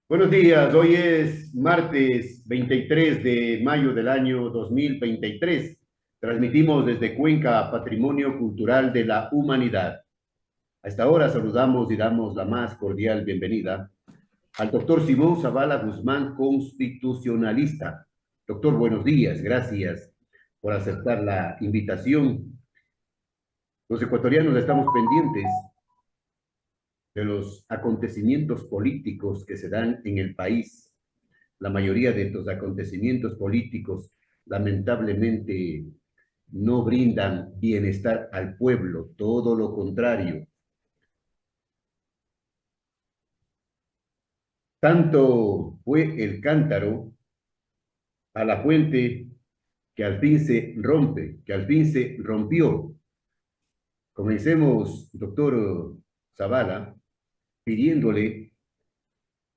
Buenos días, hoy es martes 23 de mayo del año 2023. Transmitimos desde Cuenca, Patrimonio Cultural de la Humanidad. A esta hora saludamos y damos la más cordial bienvenida al doctor Simón Zavala Guzmán, constitucionalista. Doctor, buenos días, gracias por aceptar la invitación. Los ecuatorianos estamos pendientes de los acontecimientos políticos que se dan en el país. La mayoría de estos acontecimientos políticos lamentablemente no brindan bienestar al pueblo, todo lo contrario. Tanto fue el cántaro a la fuente que al fin se rompe, que al fin se rompió. Comencemos, doctor Zavala, pidiéndole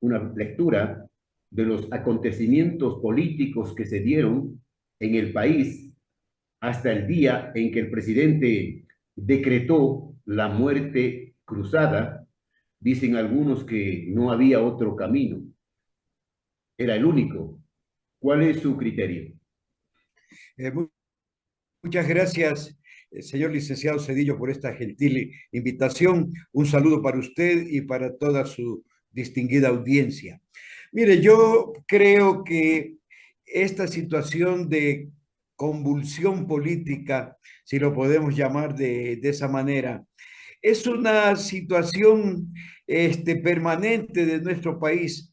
una lectura de los acontecimientos políticos que se dieron en el país hasta el día en que el presidente decretó la muerte cruzada. Dicen algunos que no había otro camino, era el único. ¿Cuál es su criterio? Eh, mu- Muchas gracias, señor licenciado Cedillo, por esta gentil invitación. Un saludo para usted y para toda su distinguida audiencia. Mire, yo creo que esta situación de convulsión política, si lo podemos llamar de esa manera, es una situación permanente de nuestro país.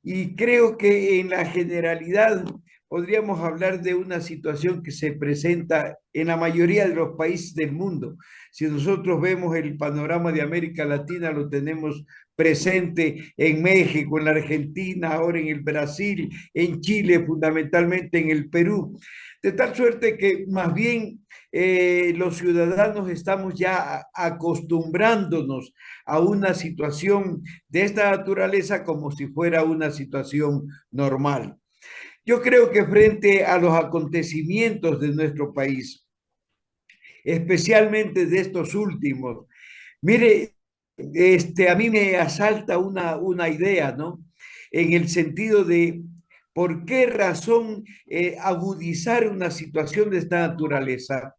Y creo que en la generalidad podríamos hablar de una situación que se presenta en la mayoría de los países del mundo. Si nosotros vemos el panorama de América Latina, lo tenemos presente en México, en la Argentina, ahora en el Brasil, en Chile, fundamentalmente en el Perú. De tal suerte que más bien los ciudadanos estamos ya acostumbrándonos a una situación de esta naturaleza como si fuera una situación normal. Yo creo que frente a los acontecimientos de nuestro país, especialmente de estos últimos, mire, a mí me asalta una idea, ¿no? En el sentido de por qué razón agudizar una situación de esta naturaleza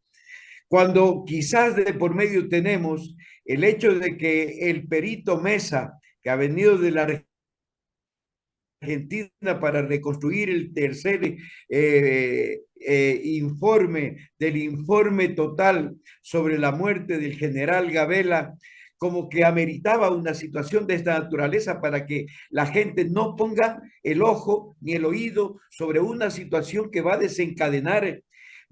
cuando quizás de por medio tenemos el hecho de que el perito Mesa, que ha venido de la Argentina para reconstruir el tercer informe del informe total sobre la muerte del general Gabela, como que ameritaba una situación de esta naturaleza para que la gente no ponga el ojo ni el oído sobre una situación que va a desencadenar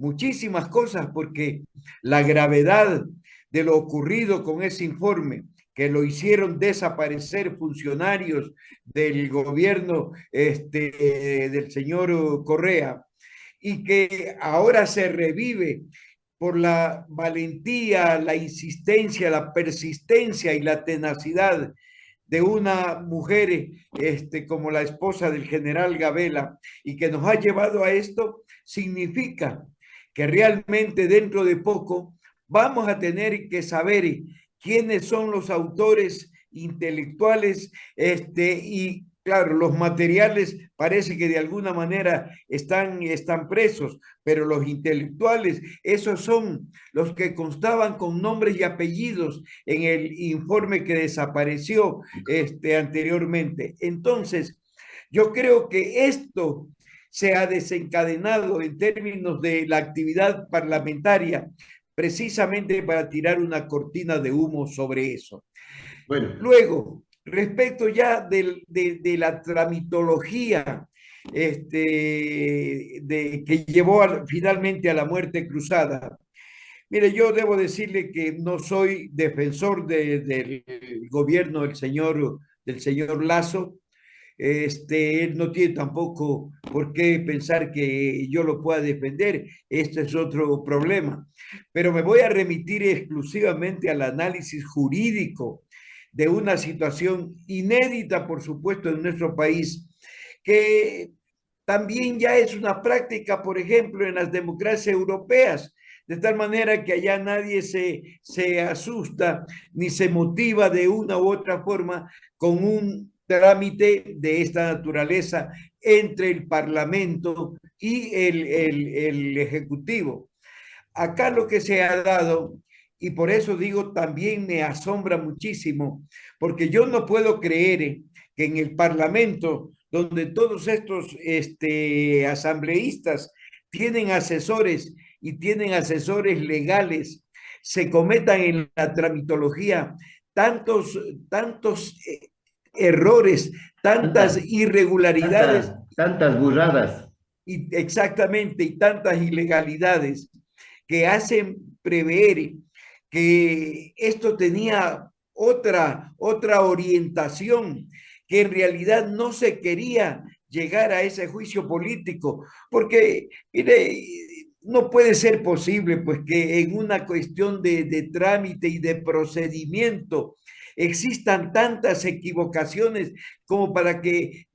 muchísimas cosas, porque la gravedad de lo ocurrido con ese informe, que lo hicieron desaparecer funcionarios del gobierno del señor Correa, y que ahora se revive por la valentía, la insistencia, la persistencia y la tenacidad de una mujer como la esposa del general Gabela, y que nos ha llevado a esto, significa que realmente dentro de poco vamos a tener que saber quiénes son los autores intelectuales y claro, los materiales parece que de alguna manera están presos, pero los intelectuales, esos son los que constaban con nombres y apellidos en el informe que desapareció anteriormente. Entonces, yo creo que esto se ha desencadenado en términos de la actividad parlamentaria precisamente para tirar una cortina de humo sobre eso. Bueno, Luego, respecto ya de la tramitología que llevó finalmente a la muerte cruzada, mire, yo debo decirle que no soy defensor del gobierno del señor Lazo. Él no tiene tampoco por qué pensar que yo lo pueda defender. Este es otro problema. Pero me voy a remitir exclusivamente al análisis jurídico de una situación inédita, por supuesto, en nuestro país, que también ya es una práctica, por ejemplo, en las democracias europeas, de tal manera que allá nadie se asusta ni se motiva de una u otra forma con un trámite de esta naturaleza entre el Parlamento y el Ejecutivo. Acá lo que se ha dado, y por eso digo, también me asombra muchísimo, porque yo no puedo creer que en el Parlamento, donde todos estos asambleístas tienen asesores y tienen asesores legales, se cometan en la tramitología tantos errores, tantas Tantas, irregularidades tantas burradas. y exactamente y tantas ilegalidades que hacen prever que esto tenía otra orientación, que en realidad no se quería llegar a ese juicio político, porque, mire, no puede ser posible pues que en una cuestión de trámite y de procedimiento existan tantas equivocaciones como para que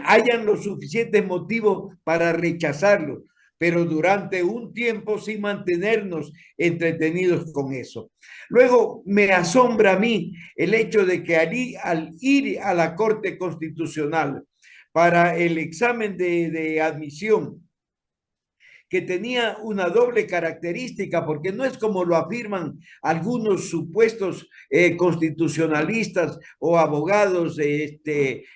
hayan los suficientes motivos para rechazarlo, pero durante un tiempo sí mantenernos entretenidos con eso. Luego me asombra a mí el hecho de que al ir a la Corte Constitucional para el examen de admisión, que tenía una doble característica, porque no es como lo afirman algunos supuestos constitucionalistas o abogados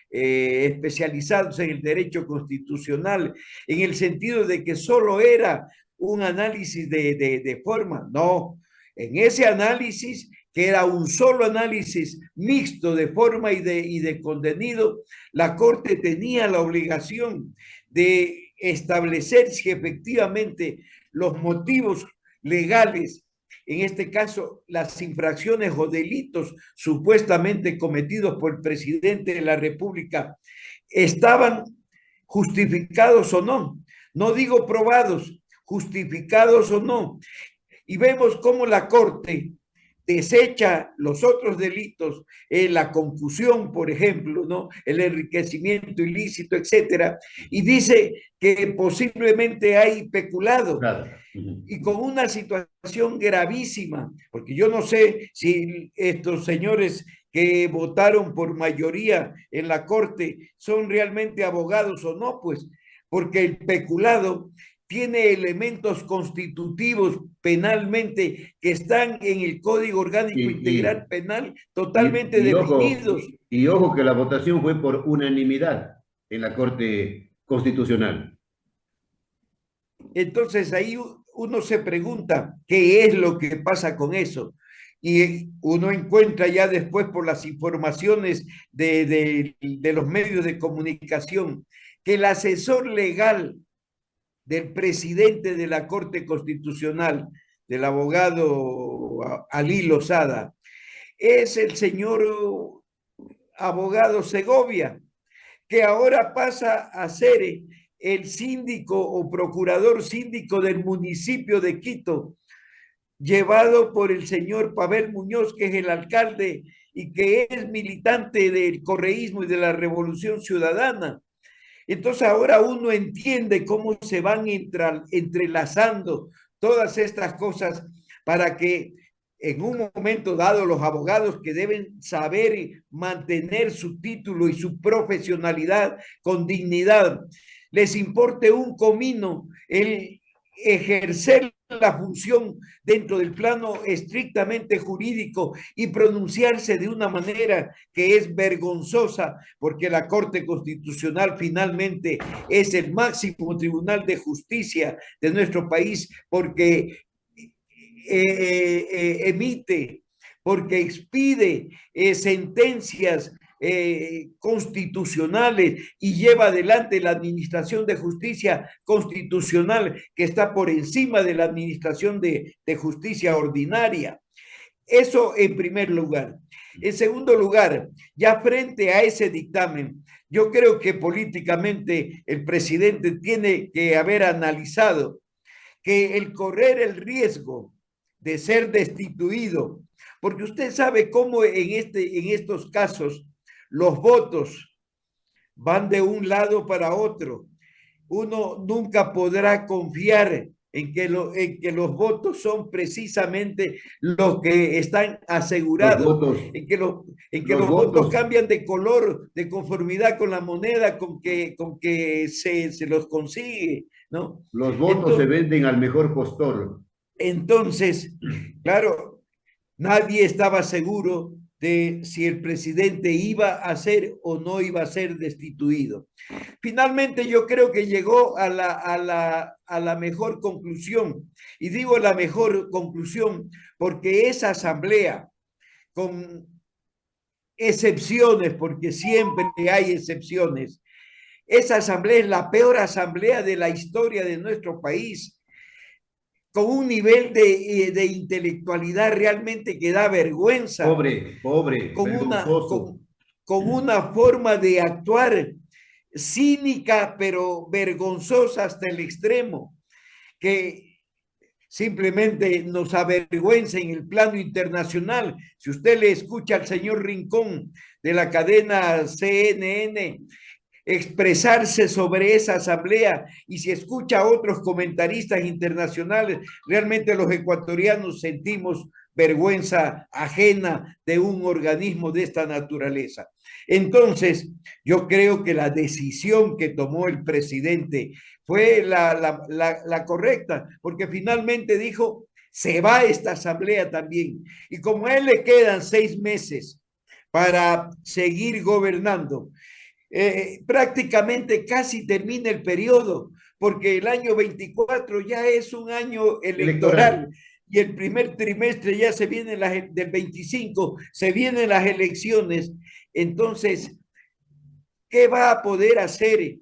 especializados en el derecho constitucional, en el sentido de que solo era un análisis de forma. No, en ese análisis, que era un solo análisis mixto de forma y de contenido, la Corte tenía la obligación de establecer si efectivamente los motivos legales, en este caso las infracciones o delitos supuestamente cometidos por el presidente de la República, estaban justificados o no. No digo probados, justificados o no. Y vemos cómo la Corte desecha los otros delitos, la concusión, por ejemplo, ¿no? El enriquecimiento ilícito, etcétera, y dice que posiblemente hay peculado, Claro. y con una situación gravísima, porque yo no sé si estos señores que votaron por mayoría en la Corte son realmente abogados o no, pues, porque el peculado tiene elementos constitutivos penalmente que están en el Código Orgánico Y, Integral Penal y, totalmente y ojo, definidos. y ojo que la votación fue por unanimidad en la Corte Constitucional. Entonces ahí uno se pregunta qué es lo que pasa con eso. Y uno encuentra ya después por las informaciones de los medios de comunicación que el asesor legal del presidente de la Corte Constitucional, del abogado Ali Lozada, es el señor abogado Segovia, que ahora pasa a ser el síndico o procurador síndico del municipio de Quito, llevado por el señor Pavel Muñoz, que es el alcalde y que es militante del correísmo y de la Revolución Ciudadana. Entonces ahora uno entiende cómo se van entrelazando todas estas cosas para que en un momento dado los abogados que deben saber mantener su título y su profesionalidad con dignidad, les importe un comino el ejercer la función dentro del plano estrictamente jurídico y pronunciarse de una manera que es vergonzosa, porque la Corte Constitucional finalmente es el máximo tribunal de justicia de nuestro país, porque emite, porque expide sentencias constitucionales y lleva adelante la administración de justicia constitucional que está por encima de la administración de justicia ordinaria. Eso en primer lugar. En segundo lugar, ya frente a ese dictamen, yo creo que políticamente el presidente tiene que haber analizado que el correr el riesgo de ser destituido, porque usted sabe cómo en estos casos los votos van de un lado para otro. Uno nunca podrá confiar en que los votos son precisamente los que están Los asegurados, votos, en que los los votos votos, cambian de color de conformidad con la moneda con que se los consigue, ¿no? los votos se Entonces, venden al mejor postor. entonces, claro, nadie estaba seguro de si el presidente iba a ser o no iba a ser destituido. Finalmente yo creo que llegó a la mejor conclusión. Y digo la mejor conclusión porque esa asamblea, con excepciones, porque siempre hay excepciones, esa asamblea es la peor asamblea de la historia de nuestro país, con un nivel de intelectualidad realmente que da vergüenza, Pobre, pobre, con vergonzoso. con una forma de actuar cínica, pero vergonzosa hasta el extremo, que simplemente nos avergüenza en el plano internacional. Si usted le escucha al señor Rincón de la cadena CNN expresarse sobre esa asamblea y si escucha a otros comentaristas internacionales, realmente los ecuatorianos sentimos vergüenza ajena de un organismo de esta naturaleza. Entonces, yo creo que la decisión que tomó el presidente fue la correcta, porque finalmente dijo, se va esta asamblea también. Y como a él le quedan 6 meses para seguir gobernando, prácticamente casi termina el periodo, porque el año 24 ya es un año electoral Electoral. y el primer trimestre ya se viene del 25, se vienen las elecciones. Entonces, ¿qué va a poder hacer?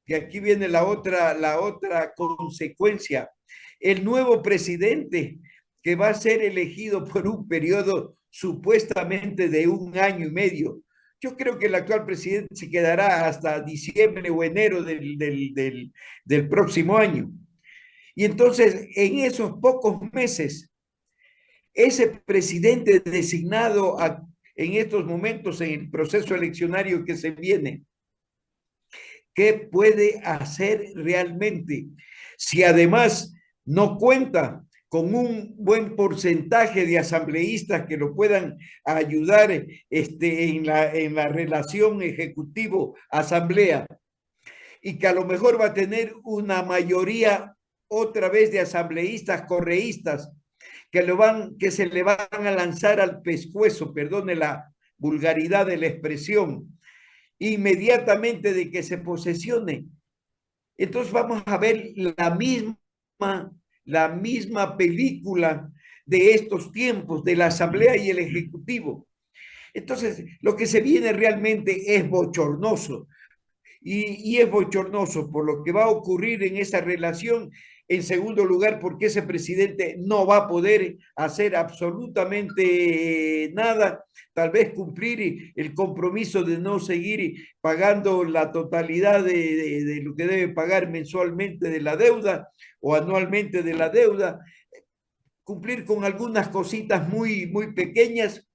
Y aquí viene la otra consecuencia. El nuevo presidente que va a ser elegido por un periodo supuestamente de 1 año y medio. Yo creo que el actual presidente se quedará hasta diciembre o enero del próximo año. Y entonces, en esos pocos meses, ese presidente designado en estos momentos en el proceso eleccionario que se viene, ¿qué puede hacer realmente? Si además no cuenta con un buen porcentaje de asambleístas que lo puedan ayudar en la relación ejecutivo-asamblea y que a lo mejor va a tener una mayoría otra vez de asambleístas correístas que se le van a lanzar al pescuezo, perdone la vulgaridad de la expresión, inmediatamente de que se posesione. Entonces vamos a ver la misma película de estos tiempos, de la Asamblea y el Ejecutivo. Entonces, lo que se viene realmente es bochornoso y es bochornoso por lo que va a ocurrir en esa relación. En segundo lugar, porque ese presidente no va a poder hacer absolutamente nada, tal vez cumplir el compromiso de no seguir pagando la totalidad de lo que debe pagar mensualmente de la deuda o anualmente de la deuda, cumplir con algunas cositas muy pequeñas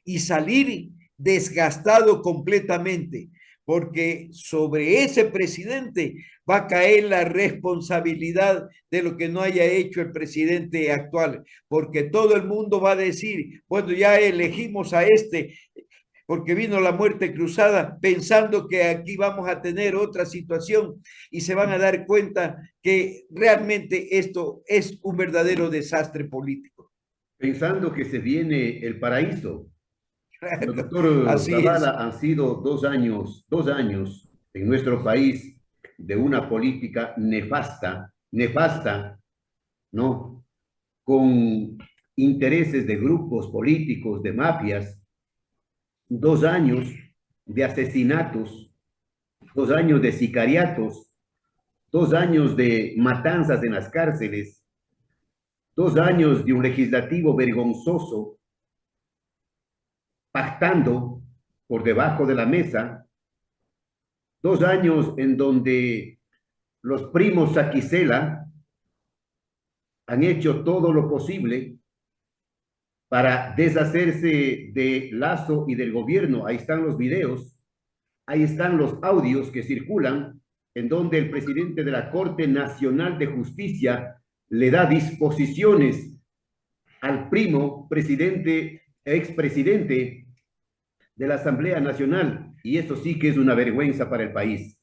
y salir desgastado completamente, porque sobre ese presidente va a caer la responsabilidad de lo que no haya hecho el presidente actual, porque todo el mundo va a decir, bueno, ya elegimos a este, porque vino la muerte cruzada, pensando que aquí vamos a tener otra situación y se van a dar cuenta que realmente esto es un verdadero desastre político. Pensando que se viene el paraíso. Pero, Claro, doctor así es. Zavala, han sido 2 años en nuestro país de una política nefasta, nefasta, ¿no? Con intereses de grupos políticos, de mafias, 2 años de asesinatos, 2 años de sicariatos, 2 años de matanzas en las cárceles, 2 años de un legislativo vergonzoso pactando por debajo de la mesa, 2 años en donde los primos Saquicela han hecho todo lo posible para deshacerse de Lazo y del gobierno. Ahí están los videos, ahí están los audios que circulan, en donde el presidente de la Corte Nacional de Justicia le da disposiciones al primo presidente, expresidente de la Asamblea Nacional, y eso sí que es una vergüenza para el país.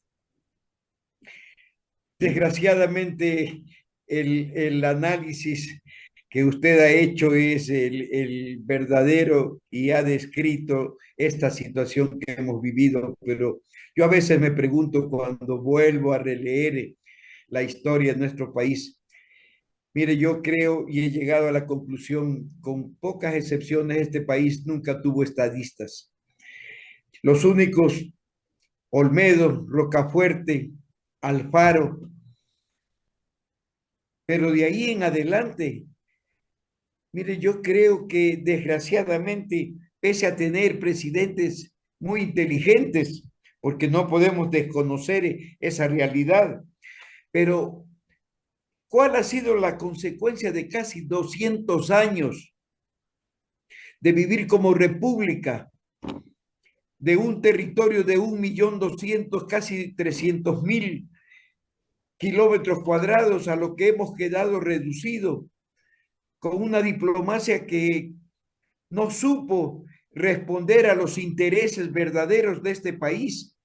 Desgraciadamente, el análisis que usted ha hecho es el verdadero y ha descrito esta situación que hemos vivido, pero yo a veces me pregunto cuando vuelvo a releer la historia de nuestro país. Mire, yo creo y he llegado a la conclusión, con pocas excepciones, este país nunca tuvo estadistas. Los únicos, Olmedo, Rocafuerte, Alfaro, pero de ahí en adelante, mire, yo creo que desgraciadamente, pese a tener presidentes muy inteligentes, porque no podemos desconocer esa realidad, pero ¿cuál ha sido la consecuencia de casi 200 años de vivir como república, de un territorio de 1.200.000, casi 300.000 kilómetros cuadrados, a lo que hemos quedado reducido, con una diplomacia que no supo responder a los intereses verdaderos de este país,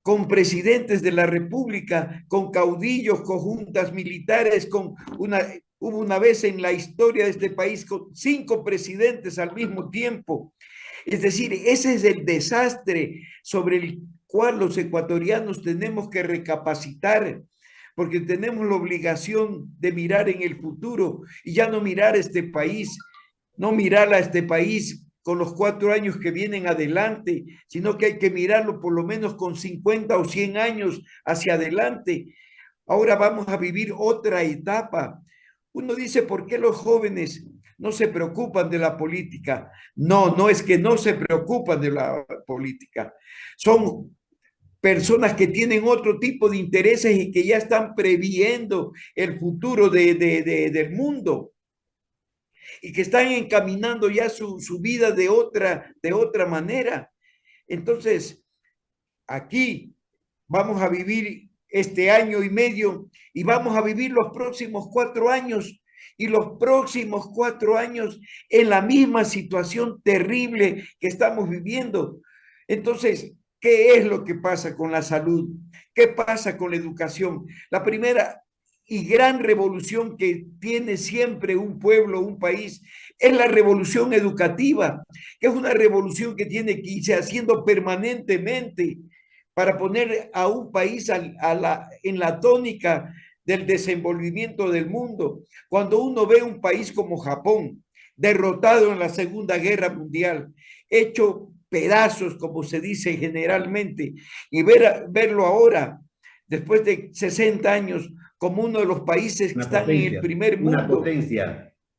con presidentes de la República, con caudillos, con juntas militares, hubo una vez en la historia de este país con 5 presidentes al mismo tiempo. Es decir, ese es el desastre sobre el cual los ecuatorianos tenemos que recapacitar, porque tenemos la obligación de mirar en el futuro y ya no mirar a este país, no mirar a este país con los 4 años que vienen adelante, sino que hay que mirarlo por lo menos con 50 o 100 años hacia adelante. Ahora vamos a vivir otra etapa. Uno dice, ¿por qué los jóvenes no se preocupan de la política? No, no es que no se preocupan de la política. Son personas que tienen otro tipo de intereses y que ya están previendo el futuro del mundo y que están encaminando ya su vida de otra manera. Entonces, aquí vamos a vivir este año y medio y vamos a vivir los próximos 4 años y los próximos 4 años en la misma situación terrible que estamos viviendo. Entonces, ¿qué es lo que pasa con la salud? ¿Qué pasa con la educación? La primera y gran revolución que tiene siempre un pueblo, un país, es la revolución educativa, que es una revolución que tiene que irse haciendo permanentemente para poner a un país en la tónica del desenvolvimiento del mundo. Cuando uno ve un país como Japón, derrotado en la Segunda Guerra Mundial, hecho pedazos, como se dice generalmente, y verlo ahora, después de 60 años, como uno de los países que están en el primer mundo,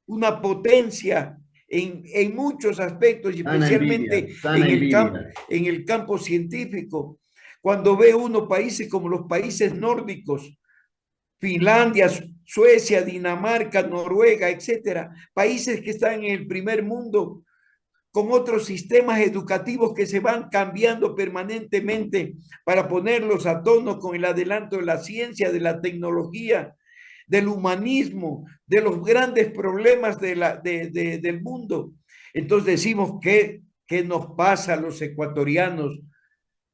una potencia en muchos aspectos, y especialmente en el campo científico. Cuando ve uno países como los países nórdicos, Finlandia, Suecia, Dinamarca, Noruega, etcétera, países que están en el primer mundo, con otros sistemas educativos que se van cambiando permanentemente para ponerlos a tono con el adelanto de la ciencia, de la tecnología, del humanismo, de los grandes problemas del mundo. Entonces decimos, ¿qué nos pasa a los ecuatorianos?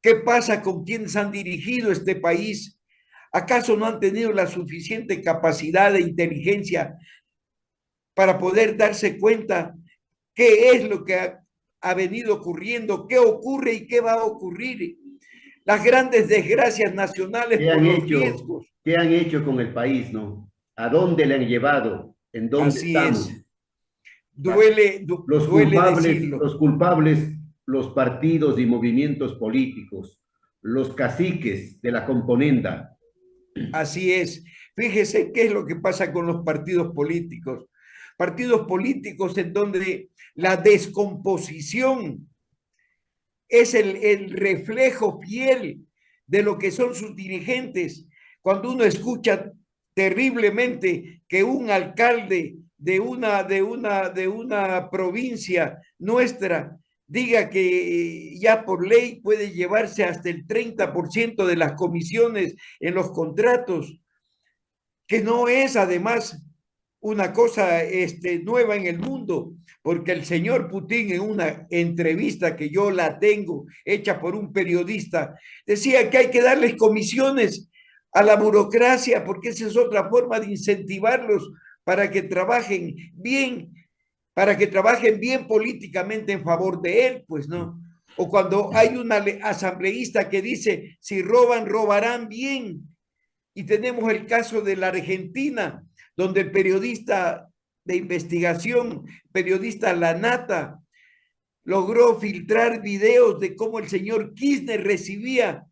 ¿Qué pasa con quienes han dirigido este país? ¿Acaso no han tenido la suficiente capacidad de inteligencia para poder darse cuenta qué es lo que ha venido ocurriendo, qué ocurre y qué va a ocurrir? Las grandes desgracias nacionales por los riesgos. ¿Qué han hecho con el país, no? ¿A dónde le han llevado? ¿En dónde estamos? Es. Duele decirlo. Los culpables, los partidos y movimientos políticos, los caciques de la componenda. Así es. Fíjese qué es lo que pasa con los partidos políticos. Partidos políticos en donde la descomposición es el reflejo fiel de lo que son sus dirigentes. Cuando uno escucha terriblemente que un alcalde de una provincia nuestra diga que ya por ley puede llevarse hasta el 30% de las comisiones en los contratos, que no es además una cosa nueva en el mundo, porque el señor Putin en una entrevista que yo la tengo, hecha por un periodista, decía que hay que darles comisiones a la burocracia, porque esa es otra forma de incentivarlos para que trabajen bien, para que trabajen bien políticamente en favor de él, pues no. O cuando hay una asambleísta que dice, si roban, robarán bien. Y tenemos el caso de la Argentina, donde el periodista de investigación, periodista Lanata, logró filtrar videos de cómo el señor Kirchner recibía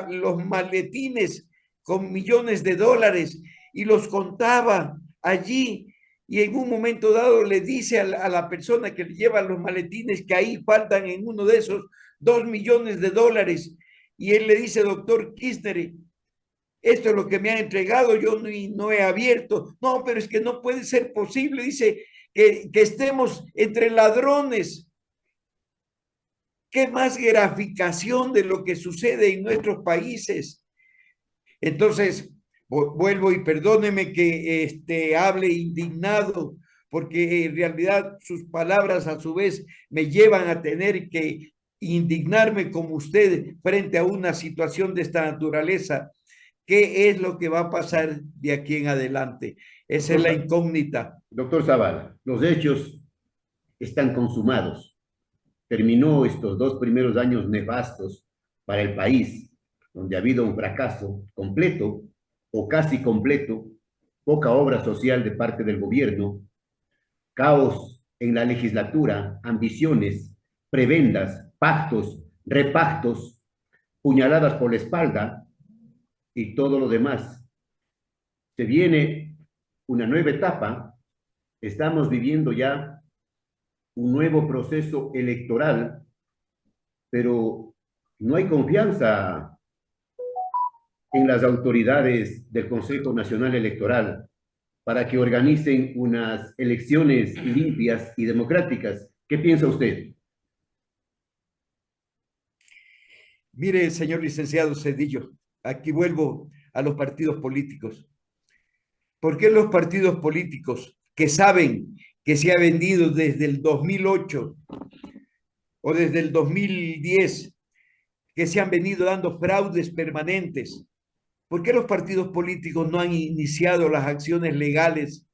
los maletines con millones de dólares y los contaba allí. Y en un momento dado le dice a la persona que le lleva los maletines que ahí faltan en uno de esos 2 millones de dólares. Y él le dice, doctor Kirchner, esto es lo que me han entregado, yo no he abierto. No, pero es que no puede ser posible, dice, que estemos entre ladrones. ¿Qué más graficación de lo que sucede en nuestros países? Entonces, vuelvo y perdóneme que hable indignado, porque en realidad sus palabras a su vez me llevan a tener que indignarme como usted frente a una situación de esta naturaleza. ¿Qué es lo que va a pasar de aquí en adelante? Esa es la Doctor, incógnita. doctor Zavala, los hechos están consumados. Terminó estos 2 primeros años nefastos para el país, donde ha habido un fracaso completo o casi completo, poca obra social de parte del gobierno, caos en la legislatura, ambiciones, prebendas, pactos, repactos, puñaladas por la espalda y todo lo demás. Se viene una nueva etapa, estamos viviendo ya un nuevo proceso electoral, pero no hay confianza en las autoridades del Consejo Nacional Electoral para que organicen unas elecciones limpias y democráticas. ¿Qué piensa usted? Mire, señor licenciado Cedillo, aquí vuelvo a los partidos políticos. ¿Por qué los partidos políticos que saben que se ha vendido desde el 2008 o desde el 2010, que se han venido dando fraudes permanentes? ¿Por qué los partidos políticos no han iniciado las acciones legales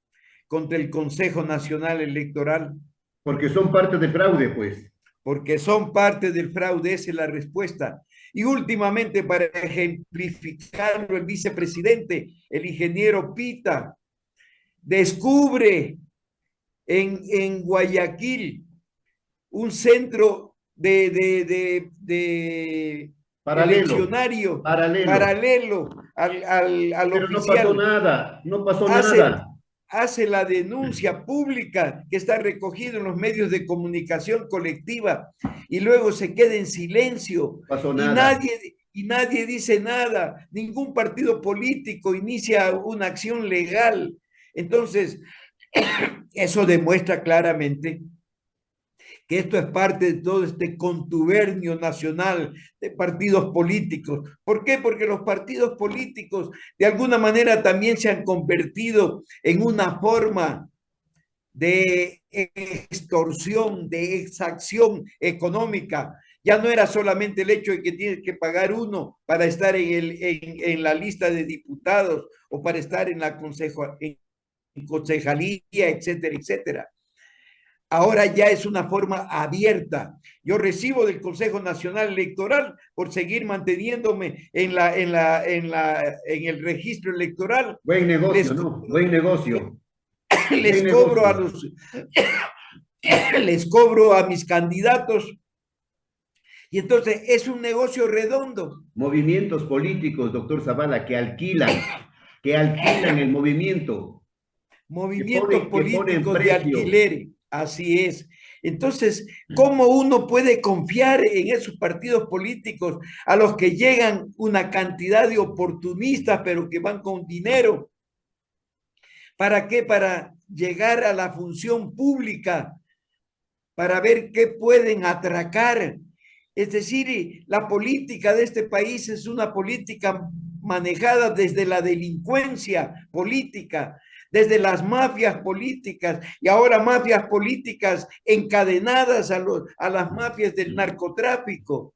contra el Consejo Nacional Electoral? Porque son parte del fraude, pues. Porque son parte del fraude, esa es la respuesta. Y últimamente, para ejemplificarlo, el vicepresidente, el ingeniero Pita, descubre en Guayaquil un centro de Paralelo, eleccionario paralelo. paralelo al Pero no pasó oficial. nada, no pasó Hace, nada. hace la denuncia pública que está recogido en los medios de comunicación colectiva y luego se queda en silencio No pasó y nada. nadie dice nada, ningún partido político inicia una acción legal. Entonces, eso demuestra claramente que esto es parte de todo este contubernio nacional de partidos políticos. ¿Por qué? Porque los partidos políticos de alguna manera también se han convertido en una forma de extorsión, de exacción económica. Ya no era solamente el hecho de que tienes que pagar uno para estar en la lista de diputados o para estar en la concejalía, etcétera, etcétera. Ahora ya es una forma abierta. Yo recibo del Consejo Nacional Electoral por seguir manteniéndome en el registro electoral. Buen negocio, Les, ¿no? Buen negocio. les Buen cobro a negocio. los les cobro a mis candidatos y entonces es un negocio redondo. Movimientos políticos, doctor Zavala, que alquilan el movimiento, Movimientos que ponen políticos de precio. alquiler, así es. Entonces, ¿cómo uno puede confiar en esos partidos políticos a los que llegan una cantidad de oportunistas, pero que van con dinero? ¿Para qué? Para llegar a la función pública para ver qué pueden atracar. Es decir, la política de este país es una política manejada desde la delincuencia política, desde las mafias políticas y ahora mafias políticas encadenadas a las mafias del narcotráfico.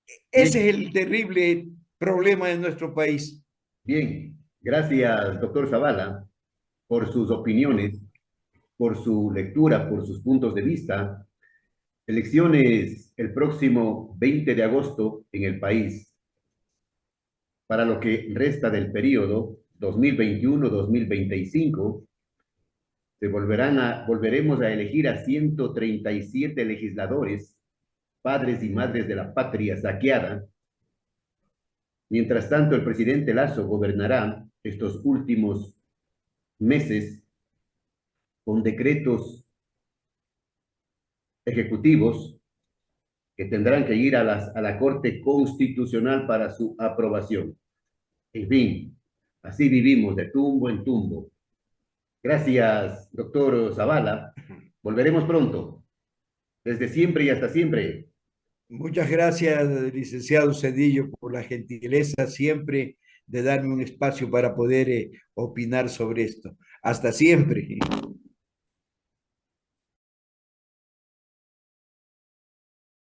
Bien, Ese es el terrible problema de nuestro país. bien. Gracias, doctor Zavala, por sus opiniones, por su lectura, por sus puntos de vista. Elecciones el próximo 20 de agosto en el país. Para lo que resta del periodo 2021-2025, volveremos a elegir a 137 legisladores, padres y madres de la patria saqueada. Mientras tanto, el presidente Lasso gobernará estos últimos meses con decretos ejecutivos que tendrán que ir a la Corte Constitucional para su aprobación. En fin, así vivimos de tumbo en tumbo. Gracias, doctor Zavala. Volveremos pronto. Desde siempre y hasta siempre. Muchas gracias, licenciado Cedillo, por la gentileza siempre de darme un espacio para poder opinar sobre esto. Hasta siempre.